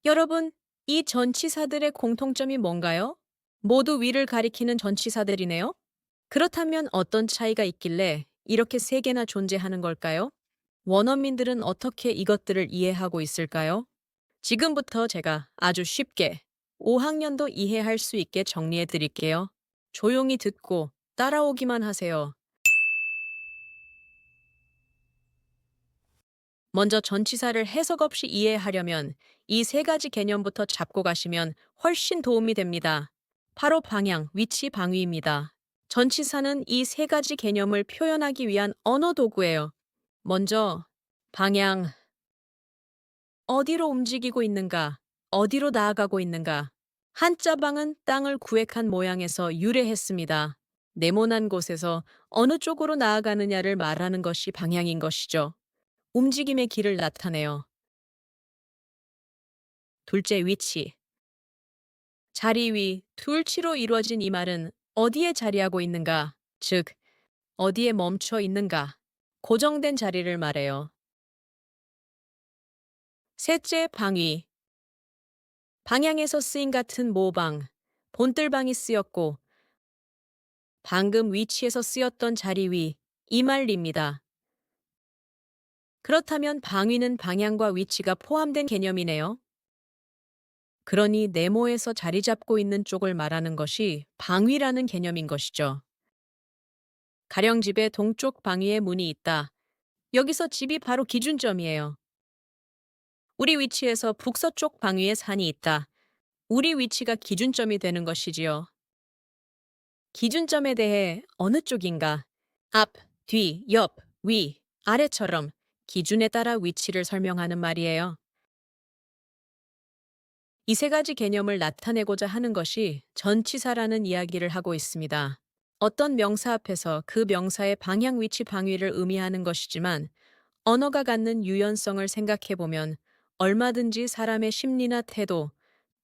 여러분, 이 전치사들의 공통점이 뭔가요? 모두 위를 가리키는 전치사들이네요. 그렇다면 어떤 차이가 있길래 이렇게 세 개나 존재하는 걸까요? 원어민들은 어떻게 이것들을 이해하고 있을까요? 지금부터 제가 아주 쉽게 5학년도 이해할 수 있게 정리해 드릴게요. 조용히 듣고 따라오기만 하세요. 먼저 전치사를 해석 없이 이해하려면 이 세 가지 개념부터 잡고 가시면 훨씬 도움이 됩니다. 바로 방향, 위치, 방위입니다. 전치사는 이 세 가지 개념을 표현하기 위한 언어 도구예요. 먼저, 방향, 어디로 움직이고 있는가, 어디로 나아가고 있는가. 한자방은 땅을 구획한 모양에서 유래했습니다. 네모난 곳에서 어느 쪽으로 나아가느냐를 말하는 것이 방향인 것이죠. 움직임의 길을 나타내요. 둘째, 위치. 자리 위, 둘치로 이루어진 이 말은 어디에 자리하고 있는가, 즉, 어디에 멈춰 있는가, 고정된 자리를 말해요. 셋째, 방위. 방향에서 쓰인 같은 모방, 본뜰방이 쓰였고, 방금 위치에서 쓰였던 자리 위, 이 말입니다. 그렇다면 방위는 방향과 위치가 포함된 개념이네요. 그러니 네모에서 자리 잡고 있는 쪽을 말하는 것이 방위라는 개념인 것이죠. 가령 집에 동쪽 방위에 문이 있다. 여기서 집이 바로 기준점이에요. 우리 위치에서 북서쪽 방위에 산이 있다. 우리 위치가 기준점이 되는 것이지요. 기준점에 대해 어느 쪽인가? 앞, 뒤, 옆, 위, 아래처럼 기준에 따라 위치를 설명하는 말이에요. 이 세 가지 개념을 나타내고자 하는 것이 전치사라는 이야기를 하고 있습니다. 어떤 명사 앞에서 그 명사의 방향, 위치, 방위를 의미하는 것이지만 언어가 갖는 유연성을 생각해 보면 얼마든지 사람의 심리나 태도,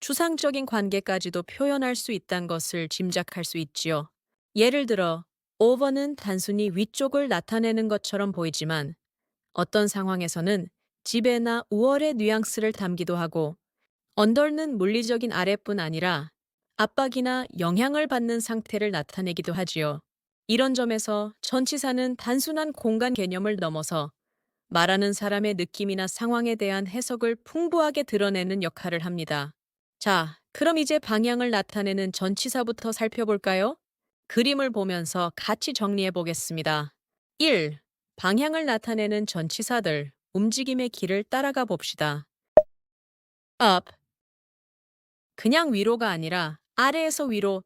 추상적인 관계까지도 표현할 수 있다는 것을 짐작할 수 있지요. 예를 들어, over는 단순히 위쪽을 나타내는 것처럼 보이지만 어떤 상황에서는 지배나 우월의 뉘앙스를 담기도 하고 under는 물리적인 아래뿐 아니라 압박이나 영향을 받는 상태를 나타내기도 하지요. 이런 점에서 전치사는 단순한 공간 개념을 넘어서 말하는 사람의 느낌이나 상황에 대한 해석을 풍부하게 드러내는 역할을 합니다. 자, 그럼 이제 방향을 나타내는 전치사부터 살펴볼까요? 그림을 보면서 같이 정리해 보겠습니다. 1. 방향을 나타내는 전치사들, 움직임의 길을 따라가 봅시다. up, 그냥 위로가 아니라 아래에서 위로,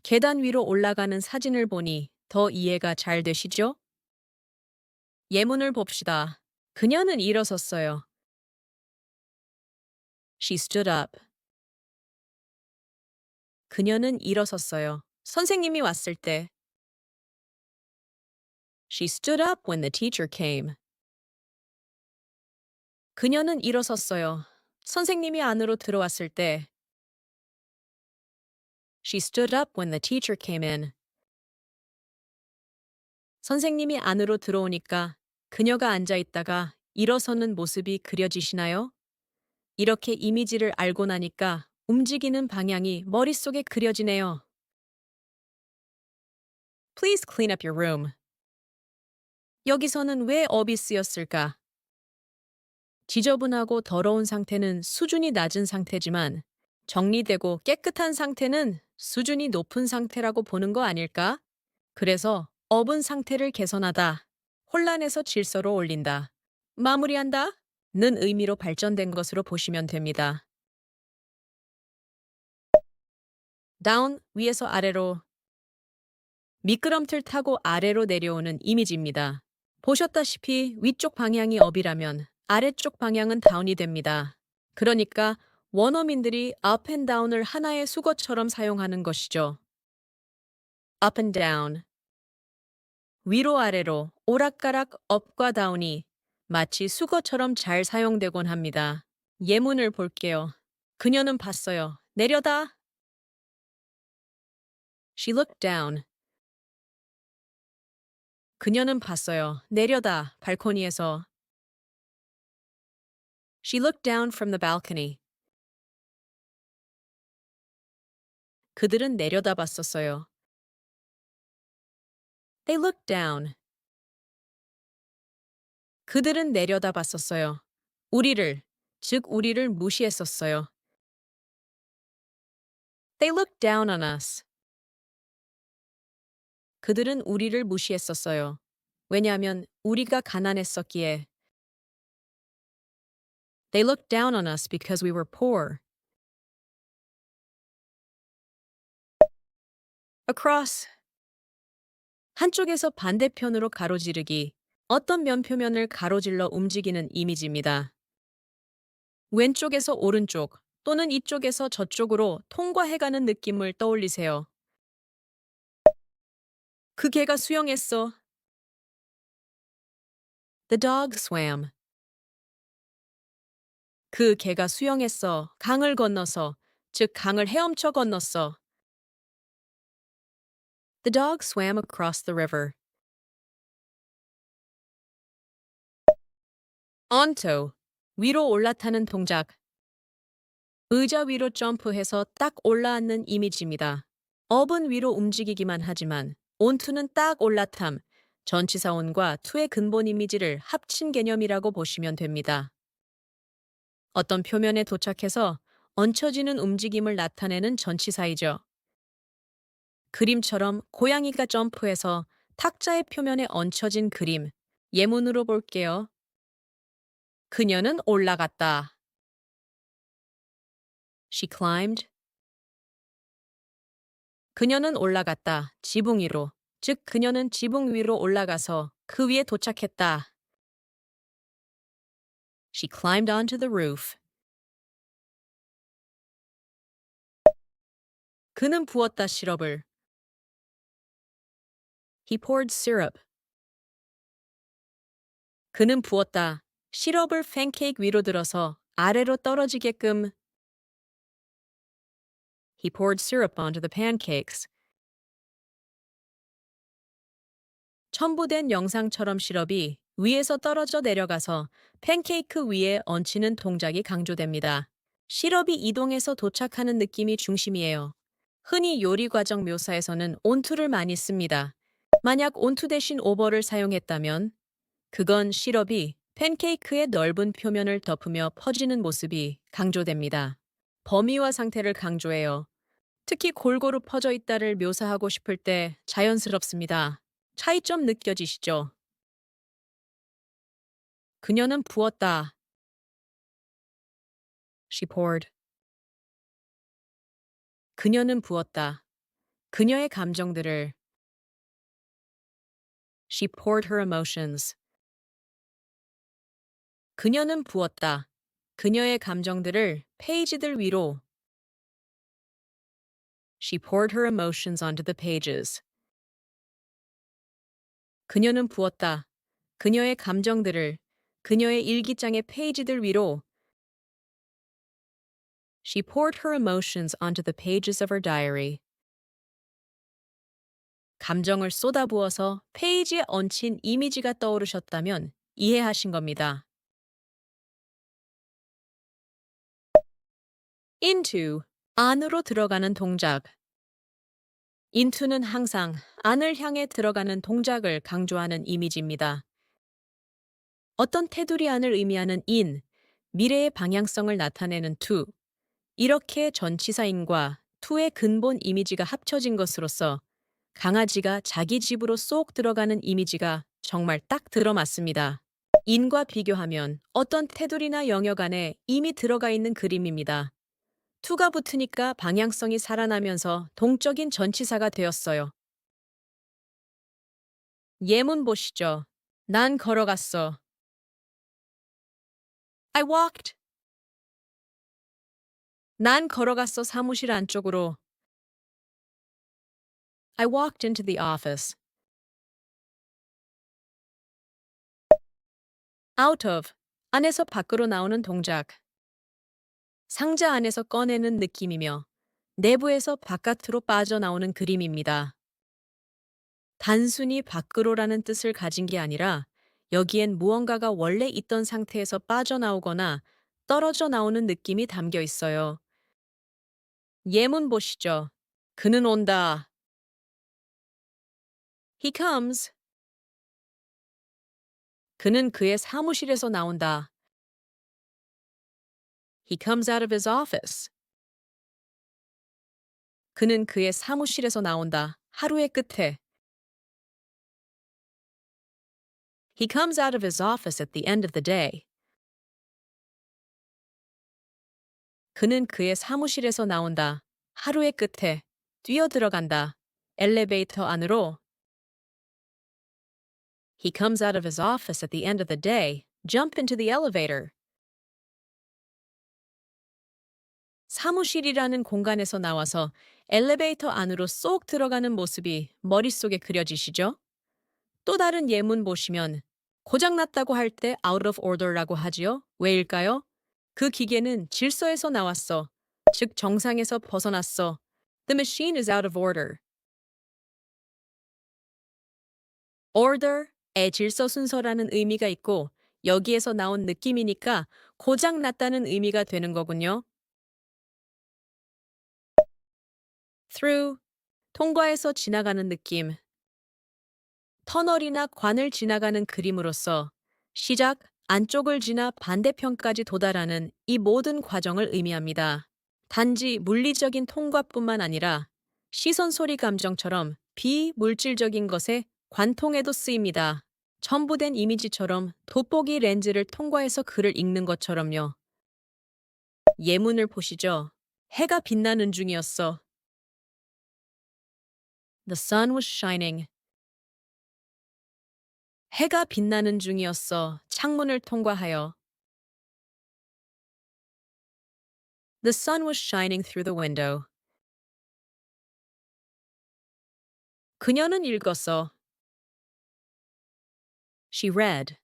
계단 위로 올라가는 사진을 보니 더 이해가 잘 되시죠? 예문을 봅시다. 그녀는 일어섰어요. She stood up. 그녀는 일어섰어요. 선생님이 왔을 때. She stood up when the teacher came. 그녀는 일어섰어요. 선생님이 안으로 들어왔을 때. She stood up when the teacher came in. 선생님이 안으로 들어오니까 그녀가 앉아 있다가 일어서는 모습이 그려지시나요? 이렇게 이미지를 알고 나니까 움직이는 방향이 머릿속에 그려지네요. Please clean up your room. 여기서는 왜 up이 쓰였을까? 지저분하고 더러운 상태는 수준이 낮은 상태지만 정리되고 깨끗한 상태는 수준이 높은 상태라고 보는 거 아닐까? 그래서 업은 상태를 개선하다, 혼란에서 질서로 올린다, 마무리한다 는 의미로 발전된 것으로 보시면 됩니다. down, 위에서 아래로, 미끄럼틀 타고 아래로 내려오는 이미지입니다. 보셨다시피 위쪽 방향이 업이라면 아래쪽 방향은 다운이 됩니다. 그러니까 원어민들이 up and down을 하나의 수거처럼 사용하는 것이죠. up and down. 위로 아래로 오락가락 up과 down이 마치 수거처럼 잘 사용되곤 합니다. 예문을 볼게요. 그녀는 봤어요. 내려다. She looked down. 그녀는 봤어요. 내려다 발코니에서. She looked down from the balcony. 그들은 내려다봤었어요. They looked down. 그들은 내려다봤었어요. 우리를 무시했었어요. They looked down on us. 그들은 우리를 무시했었어요. 왜냐하면 우리가 가난했었기에. They looked down on us because we were poor. Across. 한쪽에서 반대편으로 가로지르기. 어떤 면표면을 가로질러 움직이는 이미지입니다. 왼쪽에서 오른쪽 또는 이쪽에서 저쪽으로 통과해가는 느낌을 떠올리세요. 그 개가 수영했어. The dog swam. 그 개가 수영했어. 강을 건너서, 즉 강을 헤엄쳐 건넜어. The dog swam across the river. onto, 위로 올라타는 동작. 의자 위로 점프해서 딱 올라앉는 이미지입니다. up은 위로 움직이기만 하지만 onto는 딱 올라탐, 전치사 on과 to의 근본 이미지를 합친 개념이라고 보시면 됩니다. 어떤 표면에 도착해서 얹혀지는 움직임을 나타내는 전치사이죠. 그림처럼 고양이가 점프해서 탁자의 표면에 얹혀진 그림. 예문으로 볼게요. 그녀는 올라갔다. She climbed. 그녀는 올라갔다. 지붕 위로. 즉 그녀는 지붕 위로 올라가서 그 위에 도착했다. She climbed onto the roof. 그는 부었다 시럽을. He poured syrup. 그는 부었다. 시럽을 팬케이크 위로 들어서 아래로 떨어지게끔. He poured syrup onto the pancakes. 첨부된 영상처럼 시럽이 위에서 떨어져 내려가서 팬케이크 위에 얹히는 동작이 강조됩니다. 시럽이 이동해서 도착하는 느낌이 중심이에요. 흔히 요리 과정 묘사에서는 onto를 많이 씁니다. 만약 onto 대신 over를 사용했다면 그건 시럽이 팬케이크의 넓은 표면을 덮으며 퍼지는 모습이 강조됩니다. 범위와 상태를 강조해요. 특히 골고루 퍼져 있다를 묘사하고 싶을 때 자연스럽습니다. 차이점 느껴지시죠? 그녀는 부었다. She poured. 그녀는 부었다. 그녀의 감정들을. She poured her emotions. 그녀는 부었다. 그녀의 감정들을 페이지들 위로. She poured her emotions onto the pages. 그녀는 부었다. 그녀의 감정들을 그녀의 일기장의 페이지들 위로. She poured her emotions onto the pages of her diary. 감정을 쏟아부어서 페이지에 얹힌 이미지가 떠오르셨다면 이해하신 겁니다. into, 안으로 들어가는 동작. into는 항상 안을 향해 들어가는 동작을 강조하는 이미지입니다. 어떤 테두리 안을 의미하는 in, 미래의 방향성을 나타내는 to, 이렇게 전치사인과 to의 근본 이미지가 합쳐진 것으로서 강아지가 자기 집으로 쏙 들어가는 이미지가 정말 딱 들어맞습니다. in과 비교하면 어떤 테두리나 영역 안에 이미 들어가 있는 그림입니다. to가 붙으니까 방향성이 살아나면서 동적인 전치사가 되었어요. 예문 보시죠. 난 걸어갔어. I walked. 난 걸어갔어 사무실 안쪽으로. I walked into the office. out of, 안에서 밖으로 나오는 동작. 상자 안에서 꺼내는 느낌이며 내부에서 바깥으로 빠져나오는 그림입니다. 단순히 밖으로라는 뜻을 가진 게 아니라 여기엔 무언가가 원래 있던 상태에서 빠져나오거나 떨어져 나오는 느낌이 담겨 있어요. 예문 보시죠. 그는 온다. He comes. 그는 그의 사무실에서 나온다. He comes out of his office. 그는 그의 사무실에서 나온다. 하루의 끝에. He comes out of his office at the end of the day. 그는 그의 사무실에서 나온다. 하루의 끝에. 뛰어 들어간다. 엘리베이터 안으로. He comes out of his office at the end of the day. Jump into the elevator. 사무실이라는 공간에서 나와서 엘리베이터 안으로 쏙 들어가는 모습이 머릿속에 그려지시죠? 또 다른 예문 보시면 고장났다고 할 때 out of order라고 하지요. 왜일까요? 그 기계는 질서에서 나왔어. 즉 정상에서 벗어났어. The machine is out of order. order의 질서 순서라는 의미가 있고 여기에서 나온 느낌이니까 고장났다는 의미가 되는 거군요. through, 통과해서 지나가는 느낌. 터널이나 관을 지나가는 그림으로써 시작, 안쪽을 지나 반대편까지 도달하는 이 모든 과정을 의미합니다. 단지 물리적인 통과뿐만 아니라 시선 소리 감정처럼 비물질적인 것에 관통에도 쓰입니다. 첨부된 이미지처럼 돋보기 렌즈를 통과해서 글을 읽는 것처럼요. 예문을 보시죠. 해가 빛나는 중이었어. The sun was shining. 해가 빛나는 중이었어. 창문을 통과하여. The sun was shining through the window. 그녀는 읽었어. She read.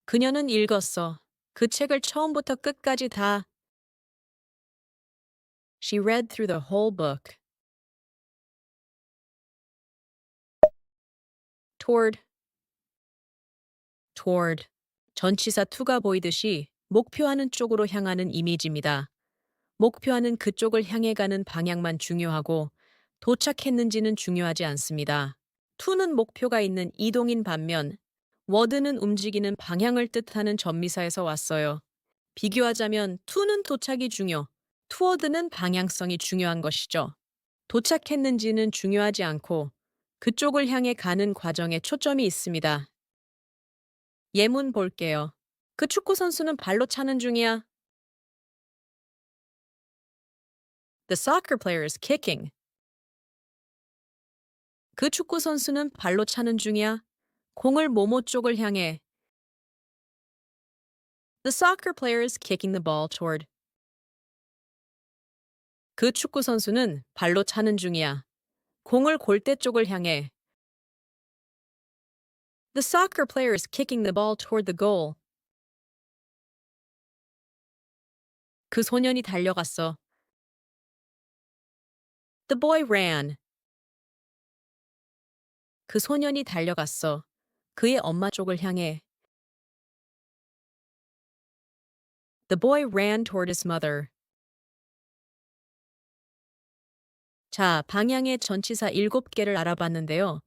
그녀는 읽었어. 그 책을 처음부터 끝까지 다. She read through the whole book. toward, toward. 전치사 to가 보이듯이 목표하는 쪽으로 향하는 이미지입니다. 목표하는 그쪽을 향해 가는 방향만 중요하고 도착했는지는 중요하지 않습니다. to는 목표가 있는 이동인 반면 ward는 움직이는 방향을 뜻하는 전미사에서 왔어요. 비교하자면 to는 도착이 중요, toward는 방향성이 중요한 것이죠. 도착했는지는 중요하지 않고 그쪽을 향해 가는 과정에 초점이 있습니다. 예문 볼게요. 그 축구 선수는 발로 차는 중이야. The soccer player is kicking. 그 축구 선수는 발로 차는 중이야. 공을 모모 쪽을 향해. The soccer player is kicking the ball toward. 그 축구 선수는 발로 차는 중이야. 공을 골대 쪽을 향해. The soccer player is kicking the ball toward the goal. 그 소년이 달려갔어. The boy ran. 그 소년이 달려갔어. 그의 엄마 쪽을 향해. The boy ran toward his mother. 자, 방향의 전치사 7개를 알아봤는데요.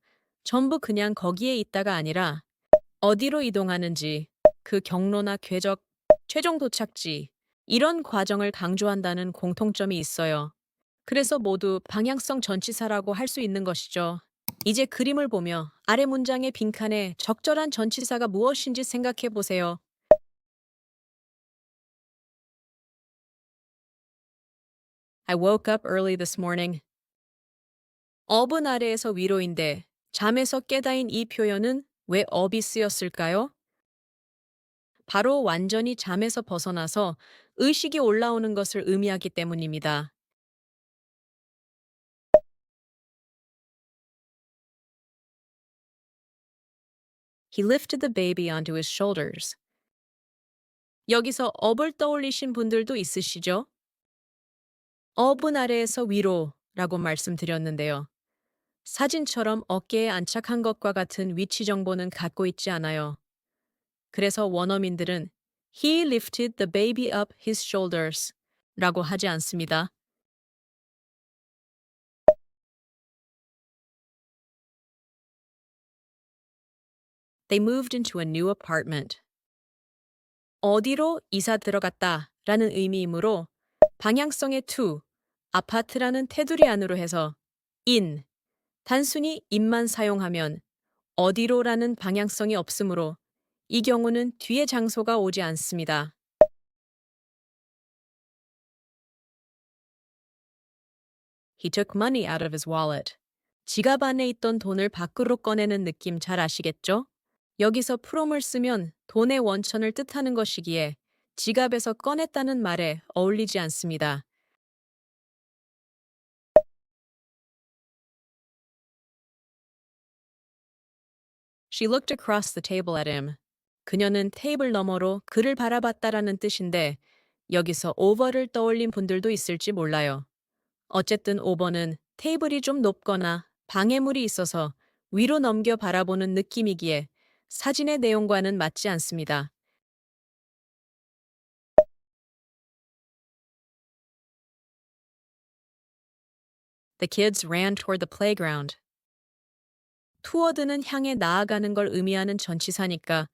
전부 그냥 거기에 있다가 아니라 어디로 이동하는지, 그 경로나 궤적, 최종 도착지, 이런 과정을 강조한다는 공통점이 있어요. 그래서 모두 방향성 전치사라고 할 수 있는 것이죠. 이제 그림을 보며 아래 문장의 빈칸에 적절한 전치사가 무엇인지 생각해 보세요. I woke up early this morning. 업은 아래에서 위로인데 잠에서 깨다인 이 표현은 왜 업이 쓰였을까요? 바로 완전히 잠에서 벗어나서 의식이 올라오는 것을 의미하기 때문입니다. He lifted the baby onto his shoulders. 여기서 업을 떠올리신 분들도 있으시죠? 업은 아래에서 위로라고 말씀드렸는데요. 사진처럼 어깨에 안착한 것과 같은 위치 정보는 갖고 있지 않아요. 그래서 원어민들은 He lifted the baby up his shoulders 라고 하지 않습니다. They moved into a new apartment. 어디로 이사 들어갔다 라는 의미이므로 방향성의 to, 아파트라는 테두리 안으로 해서 in, 단순히 in만 사용하면 어디로라는 방향성이 없으므로 이 경우는 뒤에 장소가 오지 않습니다. He took money out of his wallet. 지갑 안에 있던 돈을 밖으로 꺼내는 느낌 잘 아시겠죠? 여기서 from을 쓰면 돈의 원천을 뜻하는 것이기에 지갑에서 꺼냈다는 말에 어울리지 않습니다. She looked across the table at him. 그녀는 테이블 너머로 그를 바라봤다라는 뜻인데 여기서 over를 떠올린 분들도 있을지 몰라요. 어쨌든 over는 테이블이 좀 높거나 방해물이 있어서 위로 넘겨 바라보는 느낌이기에 사진의 내용과는 맞지 않습니다. The kids ran toward the playground. toward는 향해 나아가는 걸 의미하는 전치사니까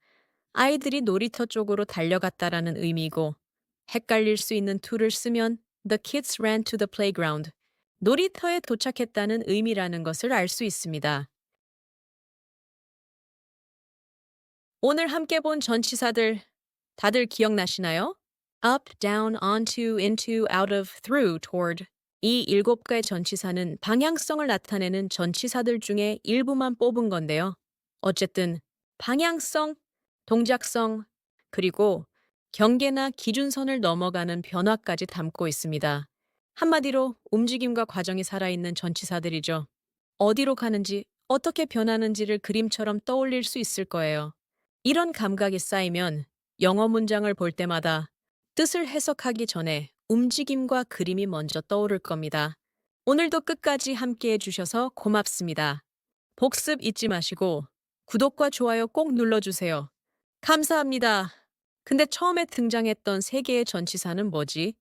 아이들이 놀이터 쪽으로 달려갔다라는 의미이고 헷갈릴 수 있는 to를 쓰면 the kids ran to the playground. 놀이터에 도착했다는 의미라는 것을 알 수 있습니다. 오늘 함께 본 전치사들 다들 기억나시나요? up, down, onto, into, out of, through, toward. 이 7가의 전치사는 방향성을 나타내는 전치사들 중에 일부만 뽑은 건데요. 어쨌든 방향성, 동작성, 그리고 경계나 기준선을 넘어가는 변화까지 담고 있습니다. 한마디로 움직임과 과정이 살아있는 전치사들이죠. 어디로 가는지, 어떻게 변하는지를 그림처럼 떠올릴 수 있을 거예요. 이런 감각이 쌓이면 영어 문장을 볼 때마다 뜻을 해석하기 전에 움직임과 그림이 먼저 떠오를 겁니다. 오늘도 끝까지 함께 해주셔서 고맙습니다. 복습 잊지 마시고 구독과 좋아요 꼭 눌러주세요. 감사합니다. 근데 처음에 등장했던 세 개의 전치사는 뭐지?